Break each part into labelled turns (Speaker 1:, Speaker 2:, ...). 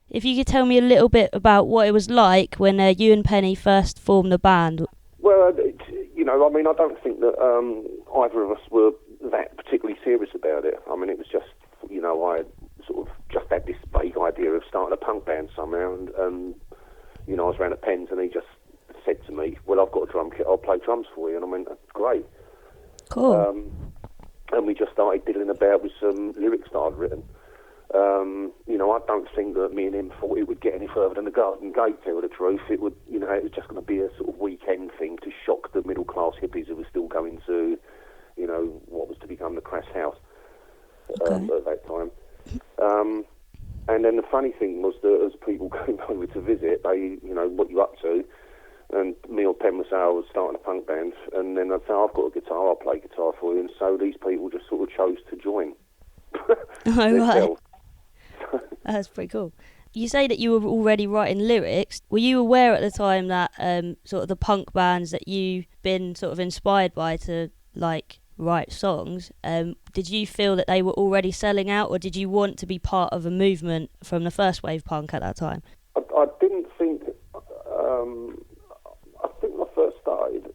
Speaker 1: if you could tell me a little bit about what it was like when you and Penny first formed the band.
Speaker 2: Well, I mean, I don't think that either of us were that particularly serious about it. I mean, it was just, I sort of just had this vague idea of starting a punk band somehow, and I was around at Penn's, and he just said to me, well, I've got a drum kit, I'll play drums for you. And I went, that's great.
Speaker 1: Cool.
Speaker 2: And we just started diddling about with some lyrics that I'd written. I don't think that me and him thought it would get any further than the Garden Gate, to tell the truth. It would, it was just going to be a sort of weekend thing to shock the middle-class hippies who were still going to, what was to become the Crass House at that time. And then the funny thing was that as people came over to visit, they, what you up to? And me or Penn would say, I was starting a punk band, and then I'd say, I've got a guitar, I'll play guitar for you. And so these people just sort of chose to join.
Speaker 1: Oh, right. That's pretty cool. You say that you were already writing lyrics. Were you aware at the time that sort of the punk bands that you've been sort of inspired by to, write songs, did you feel that they were already selling out, or did you want to be part of a movement from the first wave punk at that time?
Speaker 2: I didn't think... I think when I first started,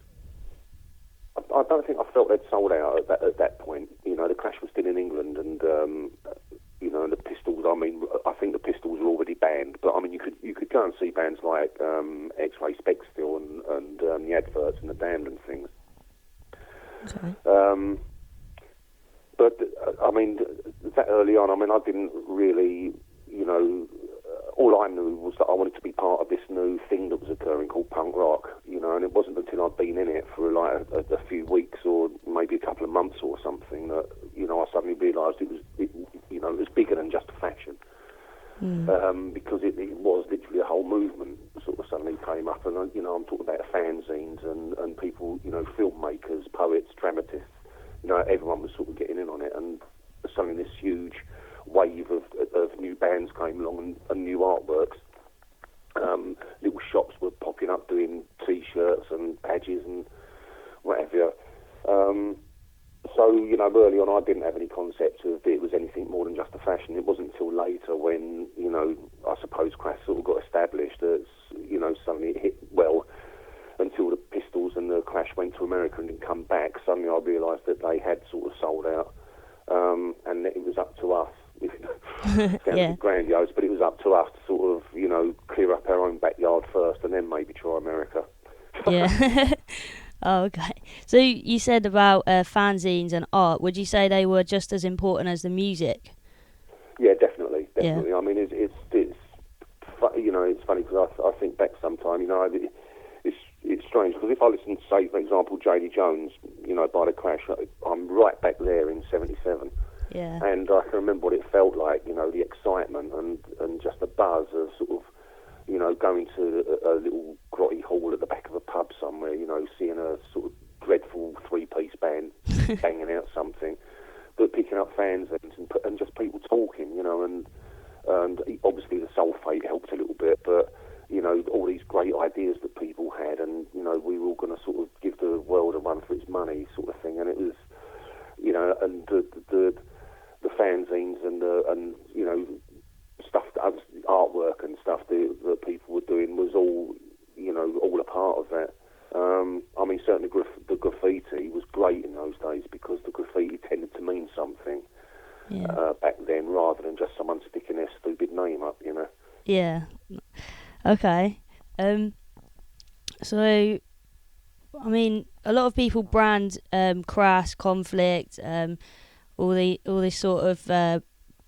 Speaker 2: I don't think I felt they'd sold out at that point. The Clash was still in England, and the Pistols. I mean, I think the Pistols were already banned, but I mean, you could go and see bands like X-Ray Spec still, and the Adverts and the Damned and things.
Speaker 1: Okay.
Speaker 2: But I mean, that early on, I mean, I didn't really, all I knew was that I wanted to be part of this new thing that was occurring called punk rock, and it wasn't until I'd been in it for a few weeks or maybe a couple of months or something that, I suddenly realised it was bigger than just a faction. Because it was literally a whole movement sort of suddenly came up, and I'm talking about fanzines and people, filmmakers, poets, dramatists, everyone was sort of getting in on it, and suddenly this huge wave of new bands came along and new artworks. Little shops were popping up doing T-shirts and badges and whatever. So, early on I didn't have any concept of it was anything more than just a fashion. It wasn't until later when, I suppose Crass sort of got established that, suddenly it hit well until the Pistols and the Clash went to America and didn't come back. Suddenly I realised that they had sort of sold out, and that it was up to us. Sounds a bit grandiose, but it was up to us to sort of, clear up our own backyard first and then maybe try America.
Speaker 1: Yeah. Oh, okay. So you said about fanzines and art. Would you say they were just as important as the music?
Speaker 2: Yeah, definitely.
Speaker 1: Yeah.
Speaker 2: I mean, it's funny because I think back sometime, it's strange because if I listen to, say, for example, J.D. Jones, by the Clash, I'm right back there in '77.
Speaker 1: Yeah.
Speaker 2: And I can remember what it felt like, the excitement and just the buzz of sort of, going to a little grotty hall at the back of a pub somewhere, seeing a sort of dreadful three-piece band banging out something, but picking up fanzines and just people talking, and obviously the sulfate helped a little bit, but, all these great ideas that people had, and, we were all going to sort of give the world a run for its money sort of thing, and it was, and the fanzines and stuff, artwork and stuff that people were doing was all, all a part of that. I mean, certainly the graffiti was great in those days because the graffiti tended to mean something back then rather than just someone sticking their stupid name up,
Speaker 1: Yeah. Okay. So, I mean, a lot of people brand Crass, Conflict, all these sort of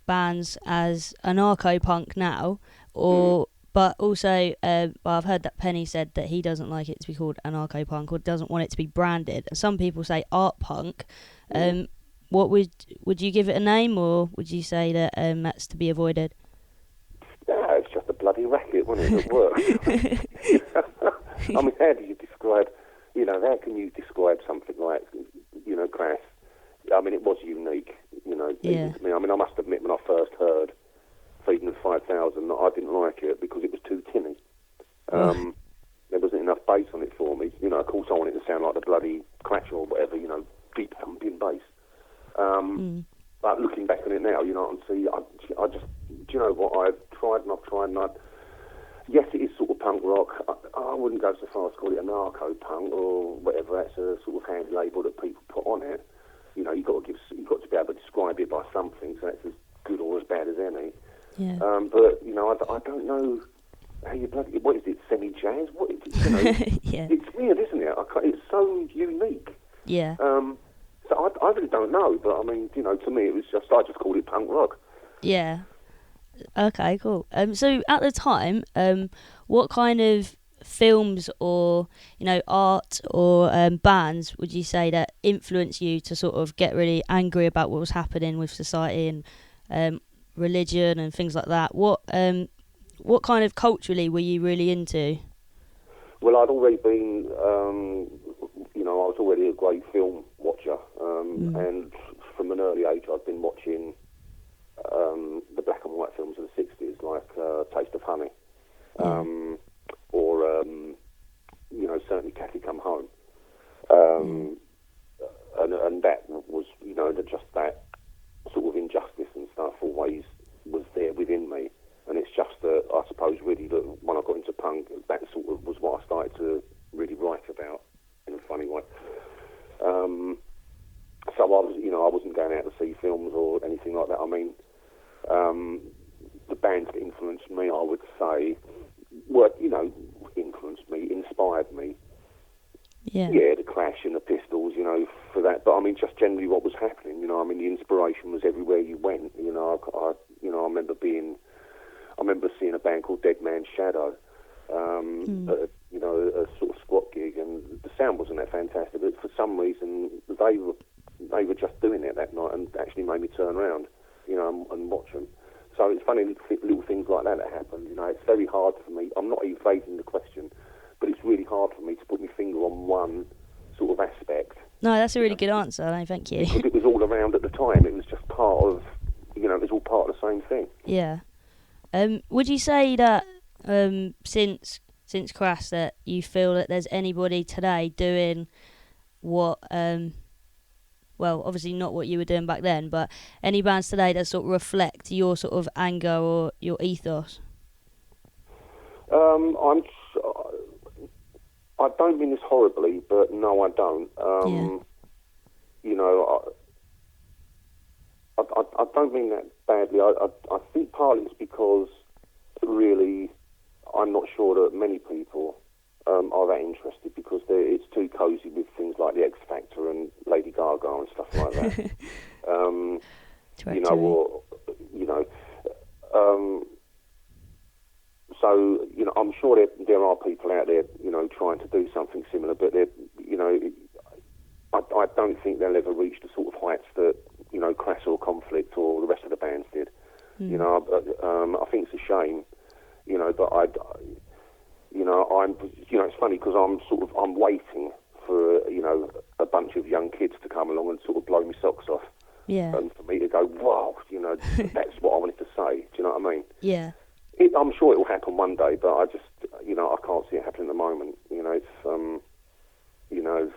Speaker 1: bands as anarcho-punk now, but also I've heard that Penny said that he doesn't like it to be called anarcho-punk or doesn't want it to be branded. Some people say art punk. What would you give it a name, or would you say that that's to be avoided?
Speaker 2: No, it's just a bloody racket, wasn't it, at work? I mean, how do you describe, how can you describe something like, Crass? I mean, it was unique,
Speaker 1: Yeah.
Speaker 2: to me. I mean, I must admit, when I first heard Feeding the 5,000, I didn't like it because it was too tinny. There wasn't enough bass on it for me. Of course, I wanted it to sound like the bloody Clash or whatever, deep pumping bass. But looking back on it now, you know, and see, I just, do you know what? I've tried and I've tried and yes, it is sort of punk rock. I wouldn't go so far as to call it anarcho punk or whatever. That's a sort of hand label that people put on it. You know, you've got to be able to describe it by something, so that's as good or as bad as any.
Speaker 1: Yeah.
Speaker 2: But you know, I don't know how you bloody, what is it? Semi-jazz? What is it? You know,
Speaker 1: Yeah.
Speaker 2: it's weird, isn't it? It's so unique.
Speaker 1: Yeah.
Speaker 2: So I really don't know, but I mean, you know, to me, I just called it punk rock.
Speaker 1: Yeah. Okay, cool. So at the time, what kind of films or, you know, art or bands would you say that influenced you to sort of get really angry about what was happening with society and religion and things like that? What kind of culturally were you really into?
Speaker 2: Well, I'd already been, you know, I was already a great film watcher, and from an early age I'd been watching the black and white films of the 60s, like Taste of Honey, or, you know, certainly Cathy Come Home. And that was, you know, just that sort of injustice and stuff always was there within me. And it's just that, I suppose, really, that when I got into punk, that sort of was what I started to really write about in a funny way. So I was, you know, I wasn't going out to see films or anything like that. I mean, the bands that influenced me, I would say, were, you know, influenced me, inspired me.
Speaker 1: Yeah.
Speaker 2: Yeah, the Clash and the Pistols, you know, for that. But I mean, just generally what was happening, you know. I mean, the inspiration was everywhere you went. You know, I remember seeing a band called Dead Man's Shadow, at, you know, a sort of squat gig, and the sound wasn't that fantastic, but for some reason they were just doing it that night, and actually made me turn around, you know, and watch them. So it's funny little things like that happened. You know, it's very hard for me. I'm not evading the question, but it's really hard for me to put my finger on one sort of aspect.
Speaker 1: No, that's a really good answer. No, thank you.
Speaker 2: Because it was all around at the time. It was just part of, you know, it was all part of the same thing.
Speaker 1: Yeah. Would you say that since Crass that you feel that there's anybody today doing what, well, obviously not what you were doing back then, but any bands today that sort of reflect your sort of anger or your ethos?
Speaker 2: I don't mean this horribly, but no, I don't. You know, I don't mean that badly. I think partly it's because really I'm not sure that many people are that interested, because it's too cosy with things like the X Factor and Lady Gaga and stuff like that. You know, or you know. So, you know, I'm sure there are people out there, you know, trying to do something similar, but you know, I don't think they'll ever reach the sort of heights that, you know, Crass or Conflict or the rest of the bands did. You know, I think it's a shame, you know, but you know, it's funny because I'm waiting for, you know, a bunch of young kids to come along and sort of blow my socks off.
Speaker 1: Yeah.
Speaker 2: And for me to go, wow, you know, that's what I wanted to say. Do you know what I mean?
Speaker 1: Yeah.
Speaker 2: I'm sure it will happen one day, but I just, you know, I can't see it happening at the moment. You know, it's, you know,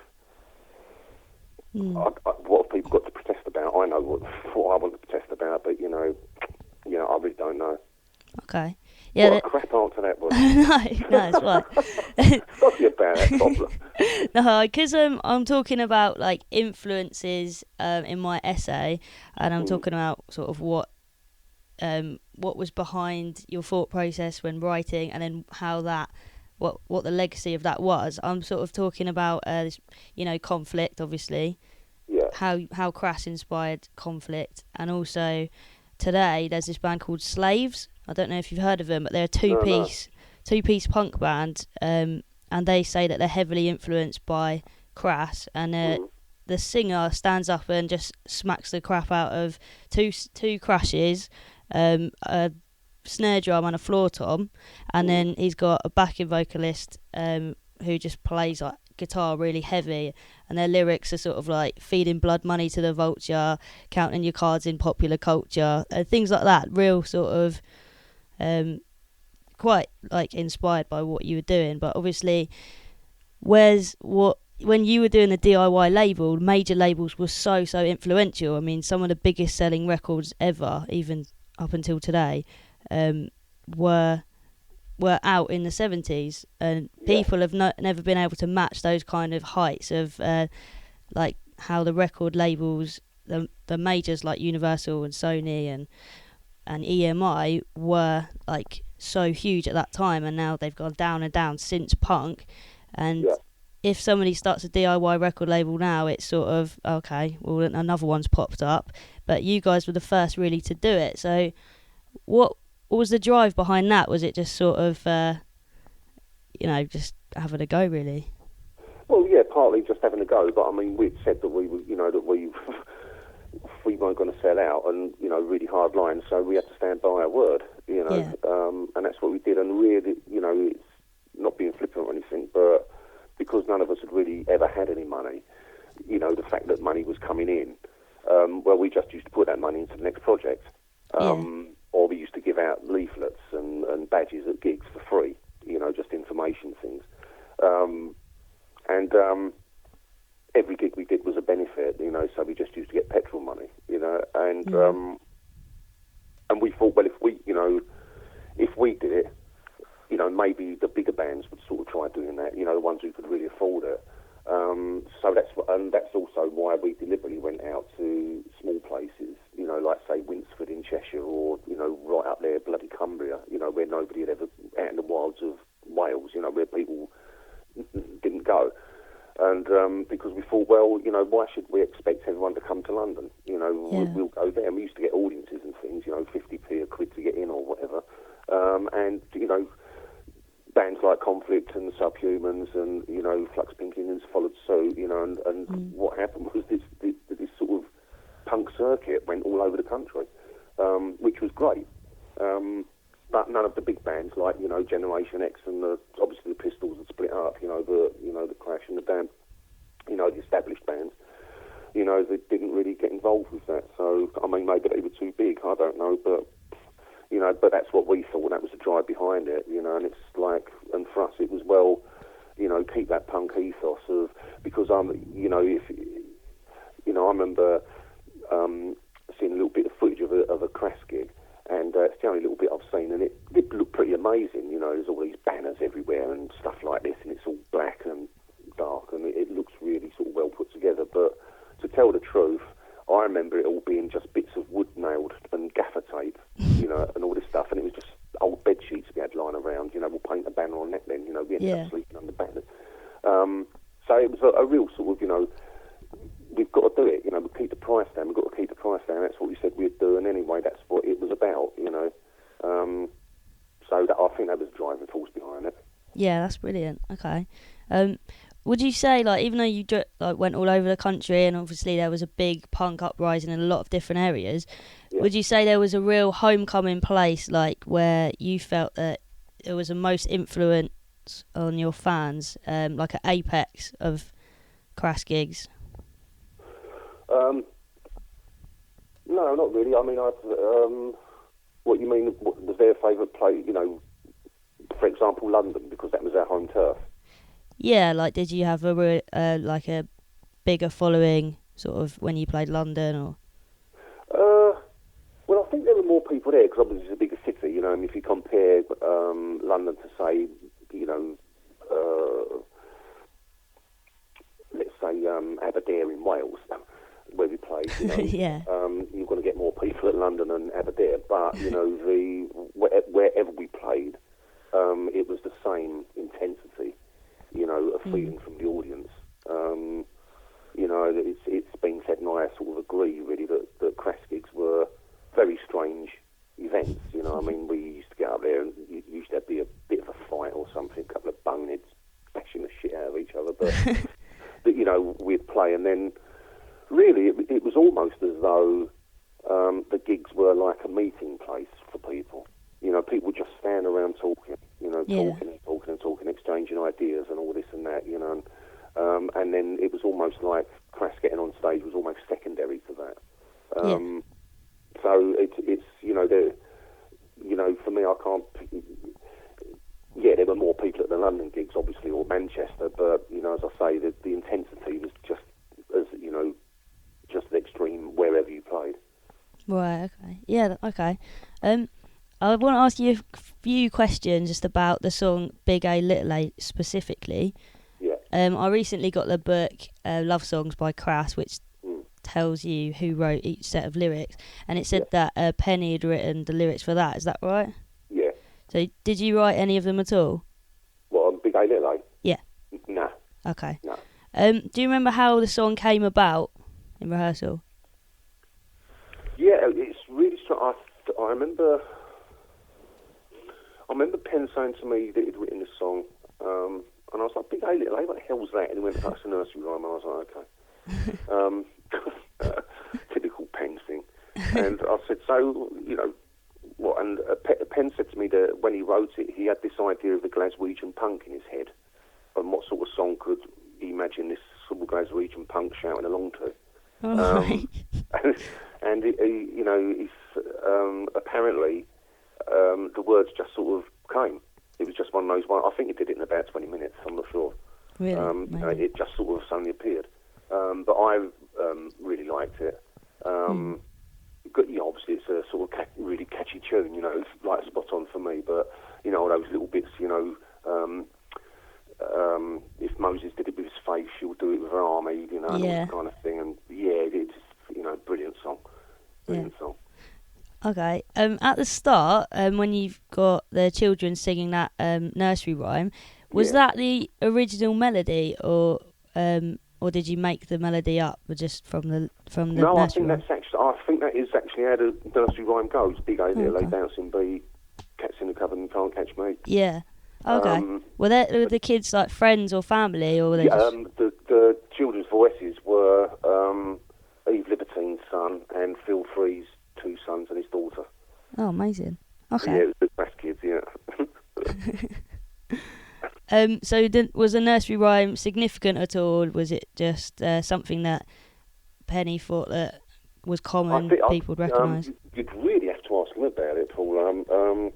Speaker 2: what have people got to protest about? I know what I want to protest about, but, you know, I really don't know.
Speaker 1: Okay. Yeah.
Speaker 2: What a crap answer that was.
Speaker 1: no, it's fine.
Speaker 2: Sorry about that problem.
Speaker 1: No, because I'm talking about, like, influences in my essay, and I'm talking about sort of what was behind your thought process when writing, and then how that, what the legacy of that was. I'm sort of talking about this, you know, Conflict, obviously.
Speaker 2: Yeah.
Speaker 1: How Crass inspired Conflict, and also today there's this band called Slaves. I don't know if you've heard of them, but they're a two-piece punk band, and they say that they're heavily influenced by Crass, and the singer stands up and just smacks the crap out of two crashes, a snare drum and a floor tom, and then he's got a backing vocalist who just plays like guitar really heavy, and their lyrics are sort of like feeding blood money to the vulture, counting your cards in popular culture, things like that. Real sort of quite like inspired by what you were doing, but obviously what when you were doing the DIY label, major labels were so influential. I mean, some of the biggest selling records ever, even up until today, were out in the 70s, and people have never been able to match those kind of heights of like how the record labels, the majors like Universal and Sony and EMI were like so huge at that time, and now they've gone down and down since punk. And if somebody starts a DIY record label now, it's sort of okay, well, another one's popped up, but you guys were the first really to do it. So what was the drive behind that? Was it just sort of just having a go, really?
Speaker 2: Well, yeah, partly just having a go, but I mean, we'd said that we were, that we weren't going to sell out, and really hard lines, so we had to stand by our word, and that's what we did. And really, it's not being flippant or anything, but because none of us had really ever had any money, the fact that money was coming in, well, we just used to put that money into the next project, or we used to give out leaflets and badges at gigs for free, just information things. And every gig we did was a benefit, so we just used to get petrol money, and we thought, well, if we did it, maybe the bigger bands would sort of try doing that, the ones who could really afford it. So that's also why we deliberately went out to small places, like say Winsford in Cheshire, or right up there, bloody Cumbria, where nobody had ever, out in the wilds of Wales, where people didn't go. And because we thought, well, why should we expect everyone to come to London? We'll go there. And we used to get audiences and things, 50p a quid to get in or whatever. And bands like Conflict and Subhumans and, Flux Pink Indians followed suit, and what happened was this sort of punk circuit went all over the country, which was great. But none of the big bands like, Generation X and obviously the Pistols had split up, the Clash and the Damned, the established bands, they didn't really get involved with that. So, I mean, maybe they were too big, I don't know, but that's what we thought, that was the drive behind it, and it's like, and for us it was, well, keep that punk ethos of, because I remember seeing a little bit of footage of a Crass gig, and it's the only little bit I've seen, and it looked pretty amazing, there's all these banners everywhere and stuff like this, and it's all black and dark, and it looks really sort of well put together, but to tell the truth, I remember it all being just bits of wood nailed and gaffer tape, and all this stuff, and it was just old bed sheets we had lying around, we'll paint a banner on that then, we ended up sleeping on the banner. So it was a real sort of, we've got to do it, we keep the price down, we've got to keep the price down, that's what we said we'd do, and anyway, that's what it was about, so that, I think that was the driving force behind it.
Speaker 1: Yeah, that's brilliant. Okay. Would you say, like, even though you went all over the country and obviously there was a big punk uprising in a lot of different areas, would you say there was a real homecoming place, like, where you felt that it was the most influence on your fans, like an apex of Crass gigs?
Speaker 2: No, not really. I mean, what you mean, was their favourite place, for example, London, because that was our home turf?
Speaker 1: Yeah, like, did you have a bigger following, sort of, when you played London, or?
Speaker 2: Well, I think there were more people there, because obviously it's a bigger city, and if you compare London to, say, let's say Aberdeen in Wales, where we played,
Speaker 1: yeah.
Speaker 2: You're going to get more people at London than Aberdeen, but, wherever we played, it was the same intensity, a feeling from the audience. It's been said, and I sort of agree, really, that Crass gigs were very strange events. I mean, we used to get up there and used to be a bit of a fight or something, a couple of boneheads bashing the shit out of each other, but we'd play, and then really it was almost as though the gigs were like a meeting place for people. People would just stand around talking, talking, exchanging ideas and all this and that, and then it was almost like Crass getting on stage was almost secondary to that. So it's for me, I can't. Yeah, there were more people at the London gigs, obviously, or Manchester, but, you know, as I say, the intensity was just as, you know, just as extreme wherever you played.
Speaker 1: Right, okay. Yeah, okay. I want to ask you a few questions just about the song Big A Little A specifically.
Speaker 2: Yeah.
Speaker 1: I recently got the book Love Songs by Crass, which tells you who wrote each set of lyrics, and it said that Penny had written the lyrics for that. Is that right?
Speaker 2: Yeah.
Speaker 1: So did you write any of them at all?
Speaker 2: What, Big A Little A?
Speaker 1: Yeah.
Speaker 2: Nah.
Speaker 1: Okay.
Speaker 2: No.
Speaker 1: Do you remember how the song came about in rehearsal?
Speaker 2: Yeah, it's really strong. I remember Penn saying to me that he'd written this song, and I was like, Big A Little A, what the hell's that? And he went, that's a nursery rhyme. And I was like, okay. Typical Penn thing. And I said, so, you know, what? And Penn said to me that when he wrote it, he had this idea of the Glaswegian punk in his head, and what sort of song could he imagine this sort of Glaswegian punk shouting along to. And you know, he's apparently the words just sort of came. It was just one of those. I think he did it in about 20 minutes. I'm not sure.
Speaker 1: Really?
Speaker 2: It just sort of suddenly appeared. But I really liked it. You know, obviously, it's a sort of really catchy tune. You know, it's like spot on for me. But you know, all those little bits. You know, if Moses did it with his face, she'll do it with her army. You know, and all this kind of thing. And yeah, it's, you know, brilliant song. Brilliant song.
Speaker 1: Okay. At the start, when you've got the children singing that nursery rhyme, was that the original melody, or did you make the melody up just from the
Speaker 2: No,
Speaker 1: nursery rhyme?
Speaker 2: I think that is actually how the nursery rhyme goes. Big A Little A, bouncing B, cats in the cupboard and can't catch me.
Speaker 1: Yeah. Okay. Were the kids like friends or family, or were they just...
Speaker 2: the children's voices were Eve Libertine's son and Phil Free's 2 sons and his daughter.
Speaker 1: Oh, amazing. Okay.
Speaker 2: Yeah, it was the best kids, yeah.
Speaker 1: So was the nursery rhyme significant at all? Was it just something that Penny thought that was common, people would recognise?
Speaker 2: You'd really have to ask him about it, Paul.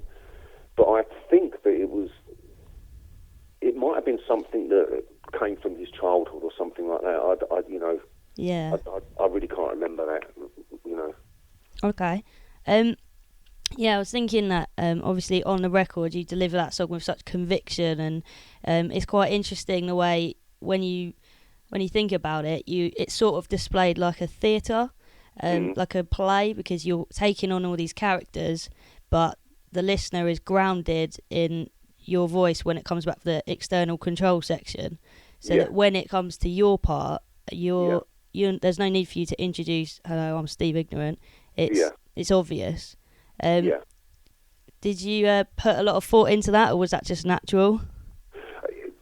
Speaker 2: But I think that it might have been something that came from his childhood or something like that. You know.
Speaker 1: Yeah.
Speaker 2: I really can't remember that, you know.
Speaker 1: Okay. Yeah, I was thinking that obviously on the record you deliver that song with such conviction, and it's quite interesting the way when you think about it, it's sort of displayed like a theatre, like a play, because you're taking on all these characters, but the listener is grounded in your voice when it comes back to the external control section, so that when it comes to your part, there's no need for you to introduce, hello, I'm Steve Ignorant. It's obvious. Did you put a lot of thought into that, or was that just natural?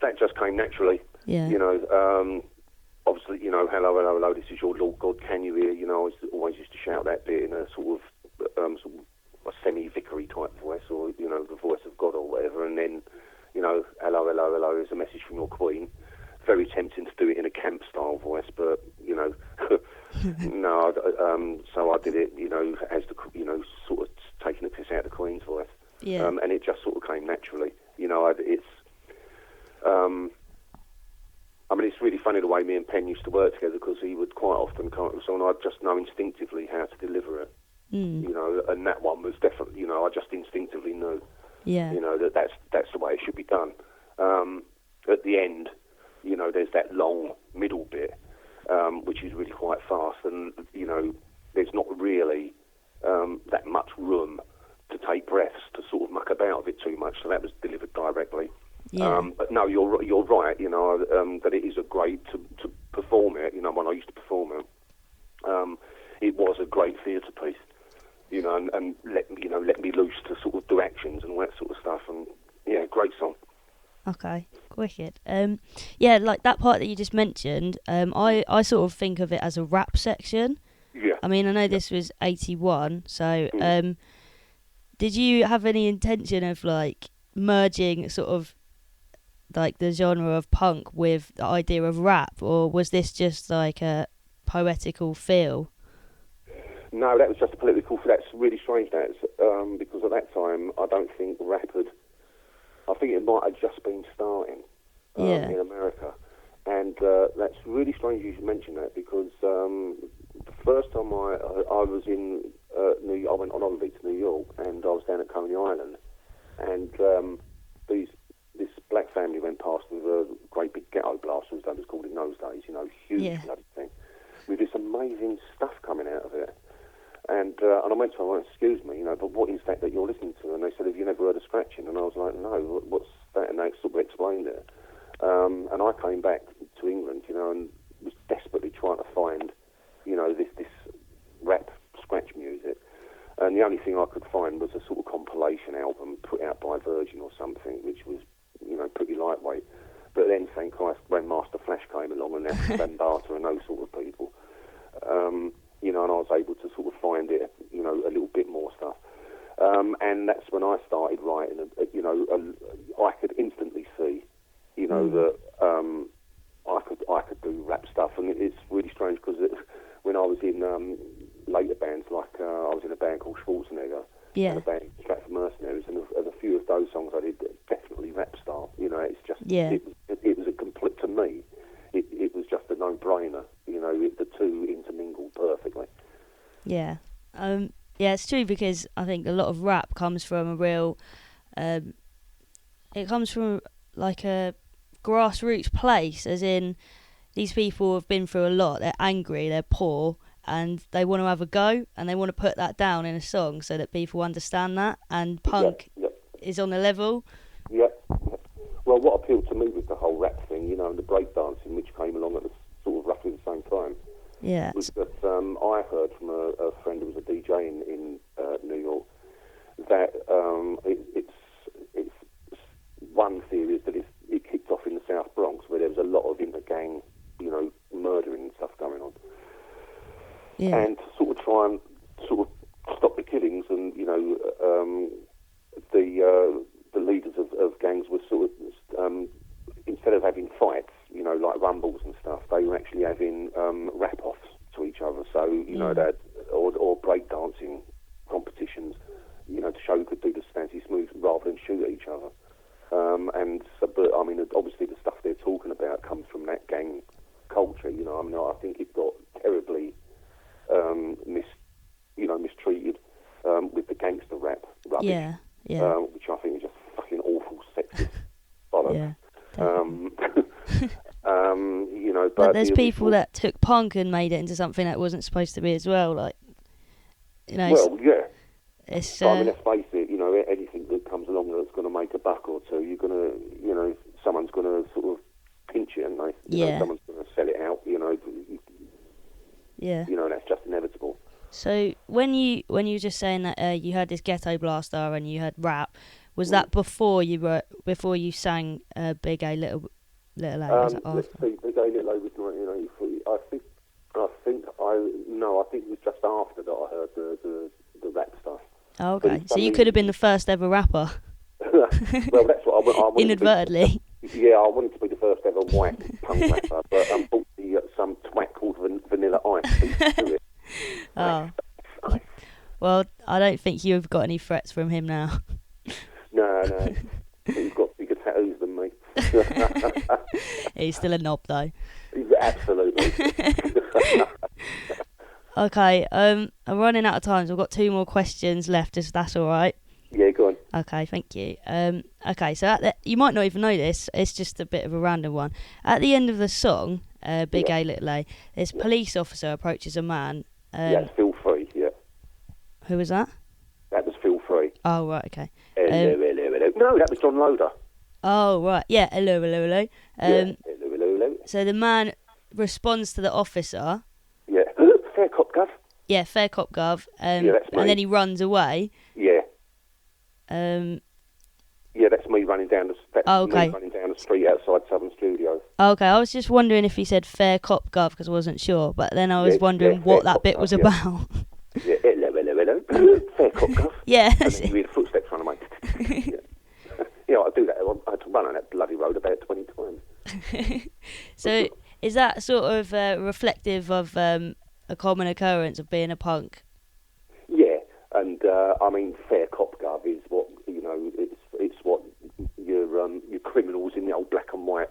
Speaker 2: That just came naturally.
Speaker 1: Yeah.
Speaker 2: You know, obviously, you know, hello, this is your Lord God, can you hear? You know, I always used to shout that bit in a sort of a semi-vicary type voice, or, you know, the voice of God or whatever, and then, you know, hello, is a message from your Queen. Very tempting to do it in a camp style voice, but, you know, no, so I did it, you know, as the, you know, sort of taking the piss out of the Queen's voice.
Speaker 1: Yeah.
Speaker 2: And it just sort of came naturally. You know, I mean, it's really funny the way me and Penn used to work together, because he would quite often come so, and I'd just know instinctively how to deliver it. You know, and that one was definitely, you know, I just instinctively knew.
Speaker 1: Yeah.
Speaker 2: You know, that's the way it should be done. At the end, you know, there's that long middle bit, which is really quite fast, and, you know, there's not really that much room to take breaths to sort of muck about a bit too much, so that was delivered directly.
Speaker 1: Yeah.
Speaker 2: But no, you're right, you know, that it is a great to perform it. You know, when I used to perform it, it was a great theatre piece. You know, and let me loose to sort of do actions and all that sort of stuff, and yeah, great song.
Speaker 1: Okay, wicked. Yeah, like that part that you just mentioned, I sort of think of it as a rap section.
Speaker 2: Yeah.
Speaker 1: I mean, I know this was 81, so did you have any intention of like merging sort of like the genre of punk with the idea of rap, or was this just like a poetical feel?
Speaker 2: No, that was just a political. That's really strange. That's because at that time I don't think rap had. I think it might have just been starting in America. And that's really strange you should mention that, because the first time I was in I went on holiday to New York, and I was down at Coney Island, and this black family went past with a great big ghetto blaster, as that was called in those days, huge bloody thing, with this amazing stuff coming out of it. And I went to them, I went, excuse me, but what is that you're listening to? And they said, have you never heard of scratching? And I was like, no, what's that? And they sort of explained it. And I came back to England, and was desperately trying to find, this rap scratch music. And the only thing I could find was a sort of compilation album put out by Virgin or something, which was, pretty lightweight. But then, thank Christ, when Master Flash came along, and that's Bambata and those sort of people, and I was able to sort of find it, a little bit more stuff. And that's when I started writing. I could instantly see, that I could do rap stuff, and it's really strange because when I was in later bands, like I was in a band called Schwarzenegger, and a band Stratford Mercenaries, and a few of those songs I did definitely rap style. It's just it was a complete, to me, it was just a no-brainer. The two intermingled perfectly.
Speaker 1: Yeah. It's true, because I think a lot of rap comes from a real, it comes from like a grassroots place, as in these people have been through a lot, they're angry, they're poor, and they want to have a go, and they want to put that down in a song so that people understand that, and punk is on the level.
Speaker 2: Well, what appealed to me was the whole rap thing, and the breakdancing, which came along at the sort of roughly the same time. Was that I heard from a friend who was a DJ in New York that it's one theory is that it kicked off in the South Bronx, where there was a lot of inter-gang, murdering and stuff going on. And to sort of try and sort of stop the killings, and the leaders of gangs were sort of instead of having fights, like rumbles and stuff, they were actually having rap-offs to each other. So, that or breakdancing competitions, to show who could do the fancy smooth rather than shoot at each other. But I mean, obviously the stuff they're talking about comes from that gang culture. I think it got terribly mistreated with the gangster rap rubbish, which I think is just fucking awful sexist bollocks.
Speaker 1: But there's people that took punk and made it into something that wasn't supposed to be as well. Like,
Speaker 2: Well, yeah.
Speaker 1: It's.
Speaker 2: I mean, let's face it. Anything that comes along that's going to make a buck or two, you're going to, someone's going to sort of pinch it, and someone's going to sell it out. That's just inevitable.
Speaker 1: So when you were just saying that you had this ghetto blaster and you had rap, was that before you sang Big A Little A? Was that
Speaker 2: let's see, Big A Little A was 1983. I think it was just after that I heard the rap stuff.
Speaker 1: Oh, okay. So you could have been the first ever rapper.
Speaker 2: Well, that's what I wanted.
Speaker 1: Inadvertently.
Speaker 2: I wanted to be the first ever white punk rapper, but unfortunately some twat called Vanilla Ice beat to it.
Speaker 1: Oh. Well, I don't think you've got any threats from him now.
Speaker 2: No. He's got bigger tattoos than me.
Speaker 1: He's still a knob, though.
Speaker 2: Absolutely.
Speaker 1: Okay, I'm running out of time, so I've got 2 more questions left, if that's all right.
Speaker 2: Yeah, go on.
Speaker 1: Okay, thank you. Okay, so you might not even know this, it's just a bit of a random one. At the end of the song, Big A Little A, this police officer approaches a man.
Speaker 2: It's Feel Free,
Speaker 1: Who was that?
Speaker 2: That was Feel Free.
Speaker 1: Oh, right, okay.
Speaker 2: Hello. No, that was John Loder.
Speaker 1: Oh, right, yeah, hello.
Speaker 2: Hello.
Speaker 1: So the man responds to the officer.
Speaker 2: Yeah, fair cop, Gov.
Speaker 1: Yeah, fair cop, Gov.
Speaker 2: That's me.
Speaker 1: And then he runs away.
Speaker 2: Yeah.
Speaker 1: Yeah,
Speaker 2: that's me running down the street outside Southern Studios.
Speaker 1: Okay, I was just wondering if he said fair cop, Gov, because I wasn't sure. But then I was wondering what that bit was about.
Speaker 2: Yeah, hello. Fair cop, Gov.
Speaker 1: Yeah.
Speaker 2: And then you hear the footsteps running away. I do that. I had to run on that bloody road about 20 times.
Speaker 1: So is that sort of reflective of a common occurrence of being a punk?
Speaker 2: Yeah, and I mean, fair cop, Gov is what it's what your criminals in the old black and white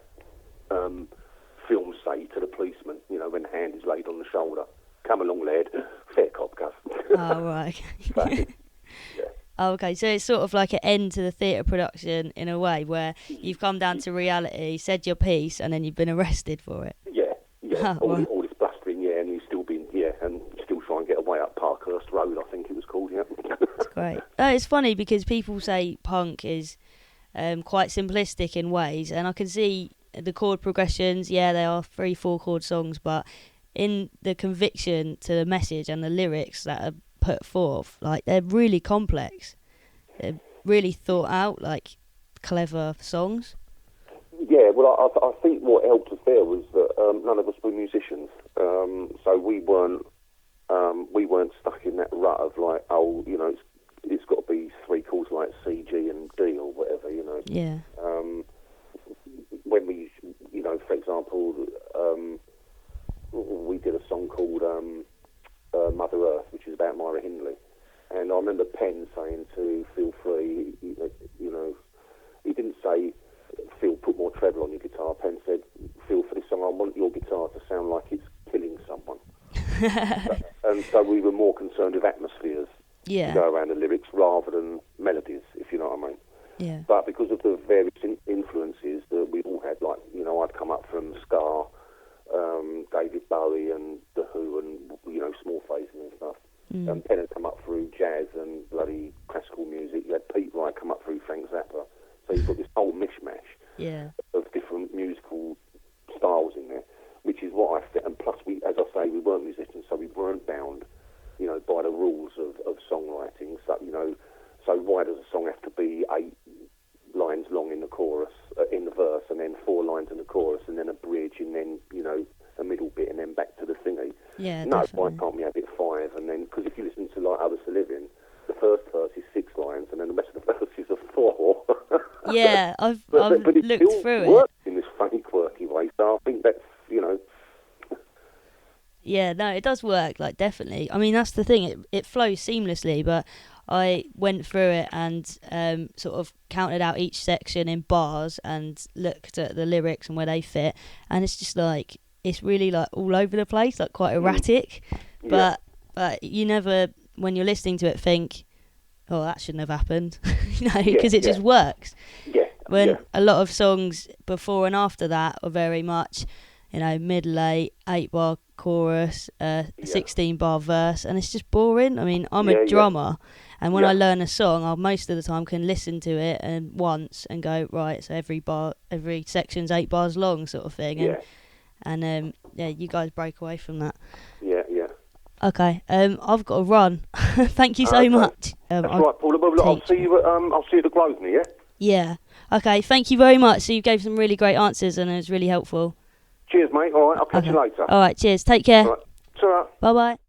Speaker 2: film say to the policeman, you know, when the hand is laid on the shoulder, "Come along, lad, fair cop, Gus."
Speaker 1: Oh, right.
Speaker 2: But, yeah.
Speaker 1: Oh, okay, so it's sort of like an end to the theatre production in a way, where you've come down to reality, said your piece, and then you've been arrested for it.
Speaker 2: Yeah.
Speaker 1: Oh,
Speaker 2: All this blustering, and you've still been, and still try and get away up Parkhurst Road, I think it was called, yeah.
Speaker 1: That's great. It's funny because people say punk is quite simplistic in ways, and I can see the chord progressions, they are 3-4 chord songs, but in the conviction to the message and the lyrics that are put forth, like, they're really complex. They're really thought out, like, clever songs.
Speaker 2: Yeah, well, I think what helped us there was that none of us were musicians, so we weren't stuck in that rut of like, oh, you know, it's got to be 3 chords like C, G, and D or whatever, you know.
Speaker 1: Yeah.
Speaker 2: When we, you know, for example, we did a song called Mother Earth, which is about Myra Hindley, and I remember Penn saying to Phil Free, you know, he didn't say, "Phil, put more treble on your guitar." Penn said, "Phil, for this song, I want your guitar to sound like it's killing someone." And so we were more concerned with atmospheres to go around the lyrics rather than melodies, if you know what I mean.
Speaker 1: Yeah.
Speaker 2: But because of the various influences that we all had, like, you know, I'd come up from ska, David Bowie and The Who and, you know, Small Faces and stuff. And Penn had come up through jazz and bloody classical music. You had Pete Wright come up through Frank Zappa. So you've got this whole mishmash of different musical styles in there, which is what I fit. And plus, as I say, we weren't musicians, so we weren't bound, you know, by the rules of songwriting. So, you know, so why does a song have to be 8 lines long in the chorus, in the verse, and then 4 lines in the chorus, and then a bridge, and then, you know, a middle bit, and then back to the thingy?
Speaker 1: Yeah,
Speaker 2: no,
Speaker 1: definitely.
Speaker 2: why can't we have it 5? And then, because if you listen to like Others to Live In, the first verse is 6 lines, and then the rest of the verses are 4.
Speaker 1: Yeah, I've
Speaker 2: but it
Speaker 1: looked
Speaker 2: still
Speaker 1: through
Speaker 2: works in this funny, quirky way. So I think that's, you know.
Speaker 1: Yeah, no, it does work, like, definitely. I mean, that's the thing, it flows seamlessly, but I went through it and sort of counted out each section in bars and looked at the lyrics and where they fit, and it's just like, it's really like all over the place, like quite erratic. But you never, when you're listening to it, think, oh, that shouldn't have happened, you know, because it just works. When a lot of songs before and after that are very much, you know, mid-late, 8-bar chorus, 16-bar verse, and it's just boring. I mean, I'm a drummer, and when I learn a song, I most of the time can listen to it once and go, right, so every section's 8 bars long, sort of thing. And you guys break away from that.
Speaker 2: Yeah.
Speaker 1: Okay, I've got to run. Thank you so much.
Speaker 2: That's right, Paula. Well, look, I'll see you at the Grosvenor, yeah?
Speaker 1: Yeah. Okay, thank you very much. So you gave some really great answers, and it was really helpful.
Speaker 2: Cheers, mate. All right, I'll catch you later.
Speaker 1: All right, cheers. Take care.
Speaker 2: All right. Ta-ra.
Speaker 1: Bye-bye.